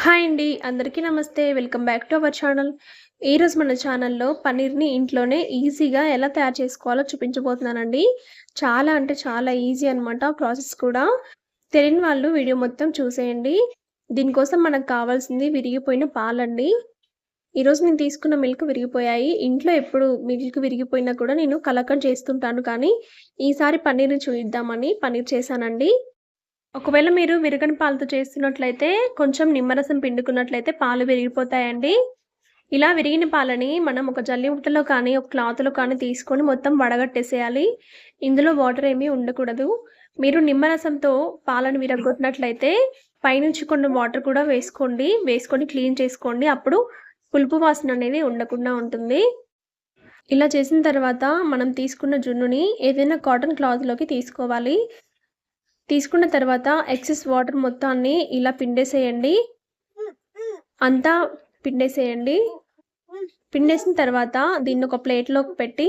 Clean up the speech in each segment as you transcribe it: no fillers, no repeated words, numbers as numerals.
Hi అండి. అందరికీ నమస్తే. Welcome back to our channel. ఈరోజు మన ఛానల్‌లో పన్నీర్‌ని ఇంట్లోనే ఈజీగా ఎలా తయారు చేసుకోవాలో చూపించబోతున్నానండి. చాలా అంటే చాలా ఈజీ అనమాట ప్రాసెస్ కూడా. తెలియని వాళ్ళు వీడియో మొత్తం చూసేయండి. దీనికోసం మనకు కావాల్సింది విరిగిపోయిన పాలండి. ఈరోజు నేను తీసుకున్న మిల్క్ విరిగిపోయాయి. ఇంట్లో ఎప్పుడు మిల్క్ విరిగిపోయినా కూడా నేను కలకండ్ చేస్తుంటాను, కానీ ఈసారి పన్నీర్‌ని చూయిద్దామని పన్నీర్ చేశానండి. ఒకవేళ మీరు విరగని పాలతో చేస్తున్నట్లయితే కొంచెం నిమ్మరసం పిండుకున్నట్లయితే పాలు విరిగిపోతాయండి. ఇలా విరిగిన పాలని మనం ఒక జల్లిబుట్టలో కానీ, ఒక క్లాత్‌లో కానీ తీసుకొని మొత్తం వడగట్టేసేయాలి. ఇందులో వాటర్ ఏమీ ఉండకూడదు. మీరు నిమ్మరసంతో పాలను విరగ్గొట్టినట్లయితే పైనుంచి కొన్ని వాటర్ కూడా వేసుకొని క్లీన్ చేసుకోండి. అప్పుడు పులుపు వాసన అనేది ఉండకుండా ఉంటుంది. ఇలా చేసిన తర్వాత మనం తీసుకున్న జున్నుని ఏదైనా కాటన్ క్లాత్‌లోకి తీసుకోవాలి. తీసుకున్న తర్వాత ఎక్సెస్ వాటర్ మొత్తాన్ని ఇలా పిండేసేయండి. అంతా పిండేసేయండి. పిండేసిన తర్వాత దీన్ని ఒక ప్లేట్‌లోకి పెట్టి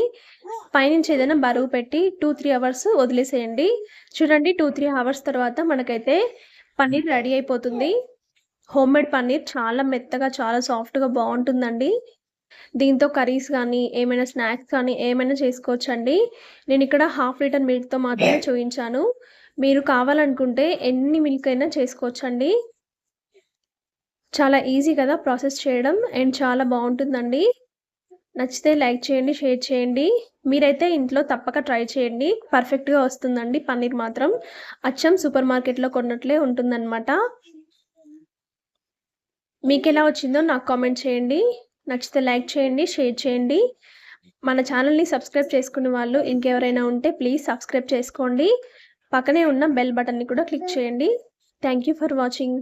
పైనుంచి ఏదైనా బరువు పెట్టి 2-3 అవర్స్ వదిలేసేయండి. చూడండి, 2-3 అవర్స్ తర్వాత మనకైతే పన్నీర్ రెడీ అయిపోతుంది. హోమ్‌మేడ్ పన్నీర్ చాలా మెత్తగా, చాలా సాఫ్ట్‌గా బావుంటుందండి. దీంతో కర్రీస్ గానీ, ఏమైనా స్నాక్స్ కానీ ఏమైనా చేసుకోవచ్చండి. నేనిక్కడ హాఫ్ లీటర్ మిల్క్‌తో మాత్రమే చూయించాను. మీరు కావాలనుకుంటే ఎన్ని మిల్క్ అయినా చేసుకోవచ్చండి. చాలా ఈజీ కదా ప్రాసెస్ చేయడం, అండ్ చాలా బావుంటుందండి. నచ్చితే లైక్ చేయండి, షేర్ చేయండి. మీరైతే ఇంట్లో తప్పక ట్రై చేయండి. పర్ఫెక్ట్‌గా వస్తుందండి పన్నీర్ మాత్రం. అచ్చం సూపర్ మార్కెట్‌లో కొన్నట్లే ఉంటుందనమాట. మీకెలా వచ్చిందో నాకు కామెంట్ చేయండి. నచ్చితే లైక్ చేయండి, షేర్ చేయండి. మన ఛానల్‌ని సబ్స్క్రైబ్ చేసుకునే వాళ్ళు ఇంకెవరైనా ఉంటే ప్లీజ్ సబ్స్క్రైబ్ చేసుకోండి. పక్కనే ఉన్న బెల్ బటన్‌ని కూడా క్లిక్ చేయండి. Thank you for watching.